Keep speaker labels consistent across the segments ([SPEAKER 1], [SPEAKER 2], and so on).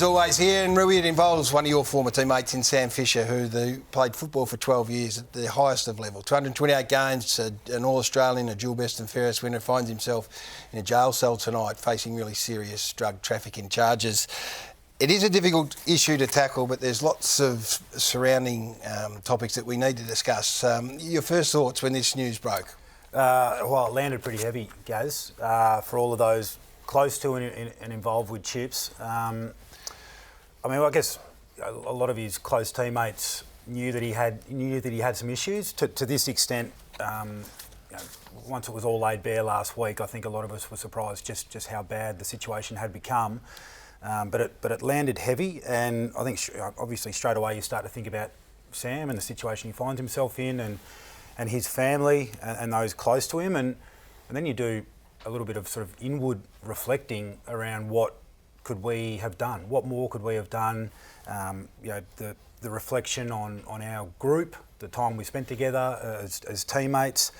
[SPEAKER 1] as always here, and Riewoldt involves one of your former teammates in Sam Fisher, who played football for 12 years at the highest of level. 228 games, an All-Australian, a dual best and fairest winner, finds himself in a jail cell tonight facing really serious drug trafficking charges. It is a difficult issue to tackle, but there's lots of surrounding topics that we need to discuss. Your first thoughts when this news broke?
[SPEAKER 2] Well, it landed pretty heavy, Gaz, for all of those close to and involved with Chips. I guess a lot of his close teammates knew that he had some issues. To this extent, once it was all laid bare last week, I think a lot of us were surprised just how bad the situation had become. But it landed heavy, and I think obviously straight away you start to think about Sam and the situation he finds himself in, and his family and those close to him, and then you do a little bit of sort of inward reflecting around what could we have done, what more could we have done, the reflection on our group, the time we spent together as teammates.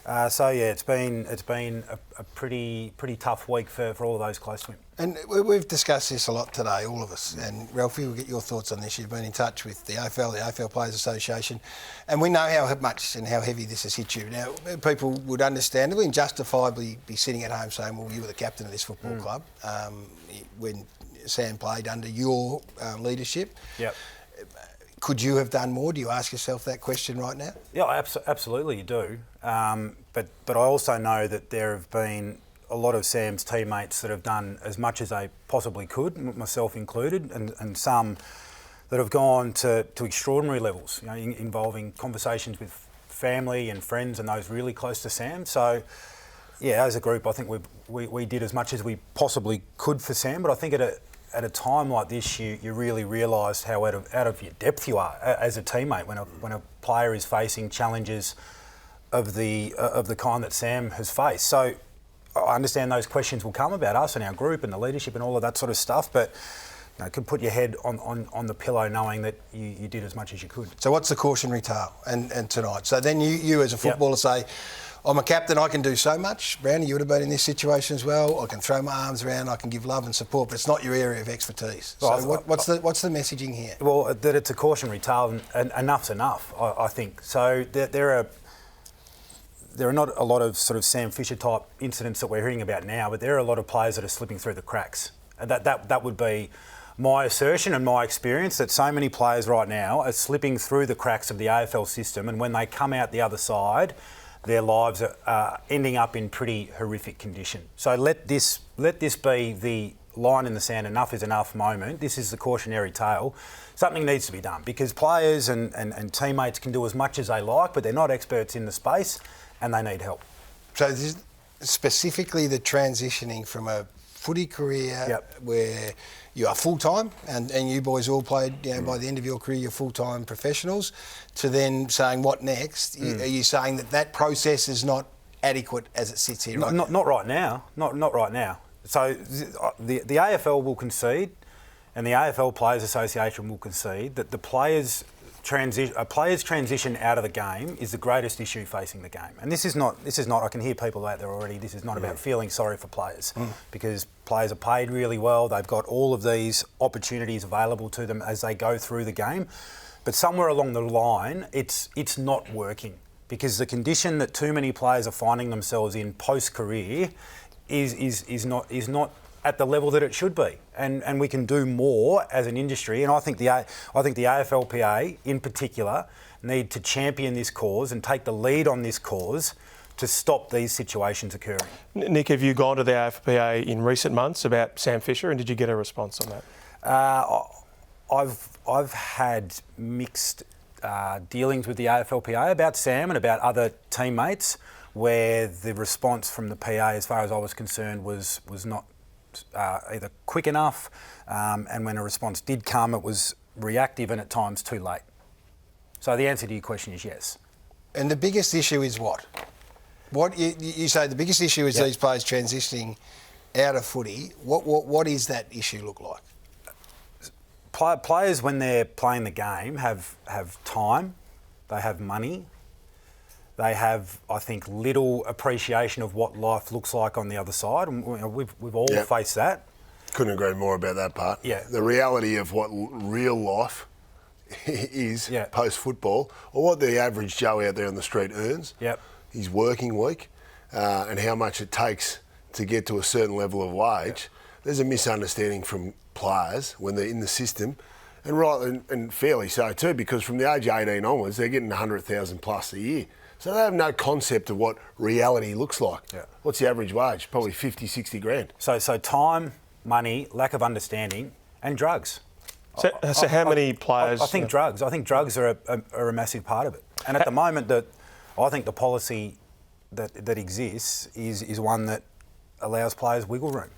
[SPEAKER 2] It's been a pretty tough week for all of those close to him.
[SPEAKER 1] And we've discussed this a lot today, all of us. And Ralphie, we'll get your thoughts on this. You've been in touch with the AFL Players Association, and we know how much and how heavy this has hit you. Now, people would understandably and justifiably be sitting at home saying, well, you were the captain of this football club when Sam played under your leadership. Yep. Could you have done more? Do you ask yourself that question right now?
[SPEAKER 2] Yeah, absolutely you do. But I also know that there have been a lot of Sam's teammates that have done as much as they possibly could, myself included, and some that have gone to extraordinary levels, involving conversations with family and friends and those really close to Sam. So, yeah, as a group, I think we did as much as we possibly could for Sam. But I think at a time like this, you really realise how out of your depth you are as a teammate when a player is facing challenges of the kind that Sam has faced. So I understand those questions will come about us and our group and the leadership and all of that sort of stuff, but can put your head on the pillow knowing that you did as much as you could.
[SPEAKER 1] So what's the cautionary tale and tonight? So then you as a footballer say, I'm a captain, I can do so much. Brownie, you would have been in this situation as well. I can throw my arms around, I can give love and support, but it's not your area of expertise. So what's the messaging here?
[SPEAKER 2] Well, that it's a cautionary tale, and enough's enough, I think. So there are not a lot of sort of Sam Fisher type incidents that we're hearing about now, but there are a lot of players that are slipping through the cracks. And that would be my assertion and my experience, that so many players right now are slipping through the cracks of the AFL system, and when they come out the other side, their lives are ending up in pretty horrific condition. So let this be the line in the sand, enough is enough moment. This is the cautionary tale. Something needs to be done, because players and teammates can do as much as they like, but they're not experts in the space and they need help.
[SPEAKER 1] So this is specifically the transitioning from a footy career where you are full-time and you boys all played, by the end of your career you're full-time professionals, to then saying what next? Are you saying that process is not adequate as it sits here?
[SPEAKER 2] Not right now. Not right now. So the AFL will concede, and the AFL Players Association will concede, that a player's transition out of the game is the greatest issue facing the game. And this is not. I can hear people out there already. This is not about feeling sorry for players, because players are paid really well. They've got all of these opportunities available to them as they go through the game. But somewhere along the line, it's not working, because the condition that too many players are finding themselves in post-career is not at the level that it should be, and we can do more as an industry. And I think the AFLPA in particular need to champion this cause and take the lead on this cause to stop these situations occurring.
[SPEAKER 3] Nick, have you gone to the AFLPA in recent months about Sam Fisher, and did you get a response on that?
[SPEAKER 2] I've had mixed dealings with the AFLPA about Sam and about other teammates, where the response from the PA, as far as I was concerned, was not either quick enough, and when a response did come, it was reactive and at times too late. So the answer to your question is yes.
[SPEAKER 1] And the biggest issue is what? What you say the biggest issue is these players transitioning out of footy. What is that issue look like?
[SPEAKER 2] Players, when they're playing the game, have time, they have money, they have, I think, little appreciation of what life looks like on the other side. And we've all faced that.
[SPEAKER 4] Couldn't agree more about that part.
[SPEAKER 2] Yeah.
[SPEAKER 4] The reality of what real life is post-football, or what the average Joe out there on the street earns, his working week, and how much it takes to get to a certain level of wage. There's a misunderstanding from players when they're in the system, and fairly so too, because from the age of 18 onwards, they're getting 100,000 plus a year. So they have no concept of what reality looks like. Yeah. What's the average wage? Probably 50, 60 grand.
[SPEAKER 2] So time, money, lack of understanding, and drugs.
[SPEAKER 3] So how many players...
[SPEAKER 2] I think drugs. I think drugs are a massive part of it. And at the moment, I think the policy that exists is one that allows players wiggle room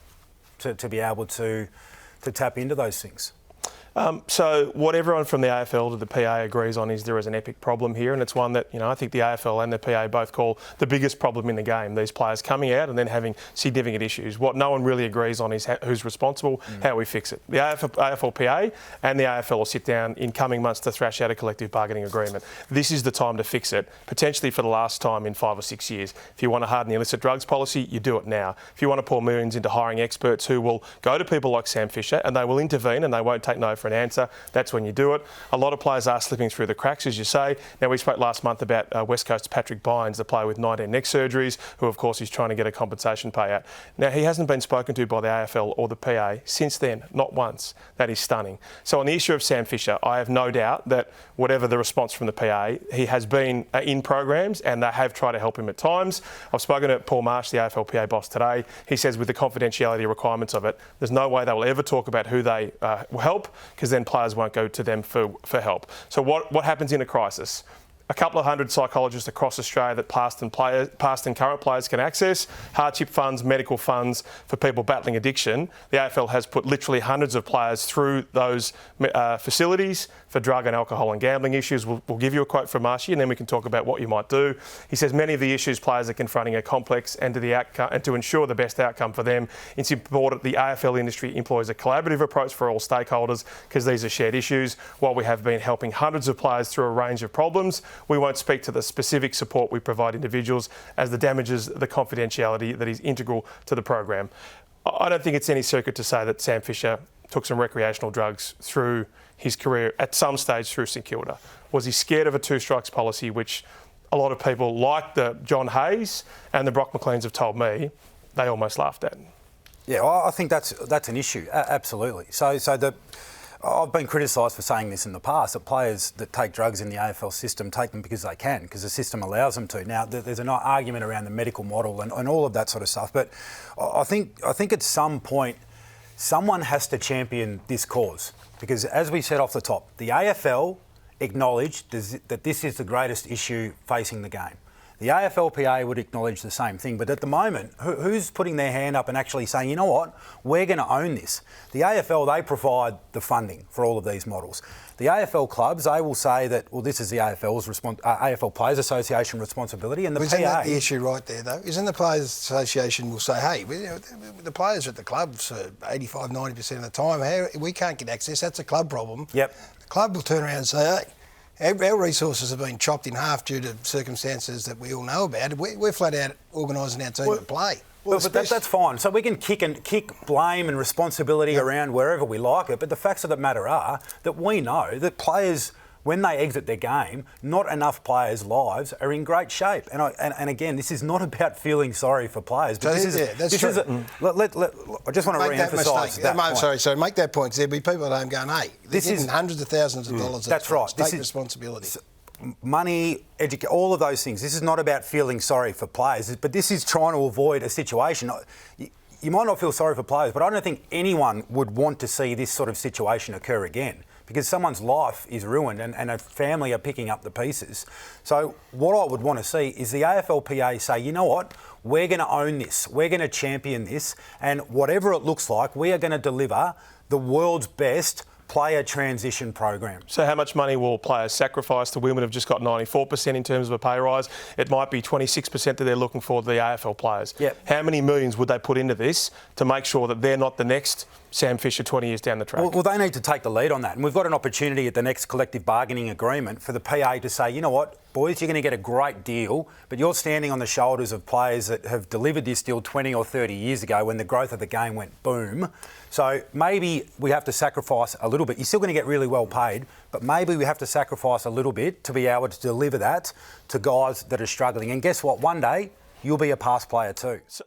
[SPEAKER 2] to be able to tap into those things.
[SPEAKER 3] So what everyone from the AFL to the PA agrees on is there is an epic problem here, and it's one that I think the AFL and the PA both call the biggest problem in the game. These players coming out and then having significant issues. What no one really agrees on is who's responsible, how we fix it. The AFL-PA and the AFL will sit down in coming months to thrash out a collective bargaining agreement. This is the time to fix it, potentially for the last time in 5 or 6 years. If you want to harden the illicit drugs policy, you do it now. If you want to pour millions into hiring experts who will go to people like Sam Fisher and they will intervene and they won't take no for an answer, that's when you do it. A lot of players are slipping through the cracks, as you say. Now, we spoke last month about West Coast's Patrick Bynes, the player with 19 neck surgeries, who, of course, is trying to get a compensation payout. Now, he hasn't been spoken to by the AFL or the PA since then, not once. That is stunning. So on the issue of Sam Fisher, I have no doubt that whatever the response from the PA, he has been in programs and they have tried to help him at times. I've spoken to Paul Marsh, the AFL-PA boss, today. He says with the confidentiality requirements of it, there's no way they will ever talk about who they will help, because then players won't go to them for help. So what happens in a crisis? A couple of hundred psychologists across Australia that past and current players can access, hardship funds, medical funds for people battling addiction. The AFL has put literally hundreds of players through those facilities for drug and alcohol and gambling issues. We'll give you a quote from Marshy and then we can talk about what you might do. He says many of the issues players are confronting are complex, and to ensure the best outcome for them, it's important the AFL industry employs a collaborative approach for all stakeholders, because these are shared issues. While we have been helping hundreds of players through a range of problems, we won't speak to the specific support we provide individuals, as the damages the confidentiality that is integral to the program. I don't think it's any secret to say that Sam Fisher took some recreational drugs through his career at some stage through St Kilda. Was he scared of a two strikes policy, which a lot of people like the John Hayes and the Brock McLeans have told me they almost laughed at?
[SPEAKER 2] Yeah, well, I think that's an issue, absolutely. I've been criticised for saying this in the past, that players that take drugs in the AFL system take them because they can, because the system allows them to. Now, there's an argument around the medical model and all of that sort of stuff, but I think at some point, someone has to champion this cause, because as we said off the top, the AFL acknowledged that this is the greatest issue facing the game. The AFL-PA would acknowledge the same thing, but at the moment, who's putting their hand up and actually saying, you know what, we're going to own this? The AFL, they provide the funding for all of these models. The AFL clubs, they will say that, well, this is the AFL Players Association responsibility, and the PA...
[SPEAKER 1] Isn't that the issue right there, though? Isn't the Players Association will say, hey, the players are at the clubs 85, 90% of the time. We can't get access. That's a club problem.
[SPEAKER 2] Yep.
[SPEAKER 1] The club will turn around and say, hey, our resources have been chopped in half due to circumstances that we all know about. We're flat out organising our team to play.
[SPEAKER 2] Well, but that's fine. So we can kick blame and responsibility around wherever we like it, but the facts of the matter are that we know that players, when they exit their game, not enough players' lives are in great shape. And again, this is not about feeling sorry for players. But I just want to re-emphasise that point.
[SPEAKER 1] Sorry, make that point. There'll be people at home going, hey, this is hundreds of thousands of dollars.
[SPEAKER 2] That's right.
[SPEAKER 1] Take responsibility.
[SPEAKER 2] Money, all of those things. This is not about feeling sorry for players, but this is trying to avoid a situation. You might not feel sorry for players, but I don't think anyone would want to see this sort of situation occur again, because someone's life is ruined and a family are picking up the pieces. So what I would want to see is the AFL-PA say, you know what, we're going to own this, we're going to champion this, and whatever it looks like, we are going to deliver the world's best player transition program.
[SPEAKER 3] So how much money will players sacrifice? The women have just got 94% in terms of a pay rise. It might be 26% that they're looking for the AFL players.
[SPEAKER 2] Yep.
[SPEAKER 3] How many millions would they put into this to make sure that they're not the next Sam Fisher 20 years down the track.
[SPEAKER 2] Well, they need to take the lead on that. And we've got an opportunity at the next collective bargaining agreement for the PA to say, you know what, boys, you're going to get a great deal, but you're standing on the shoulders of players that have delivered this deal 20 or 30 years ago when the growth of the game went boom. So maybe we have to sacrifice a little bit. You're still going to get really well paid, but maybe we have to sacrifice a little bit to be able to deliver that to guys that are struggling. And guess what? One day, you'll be a past player too.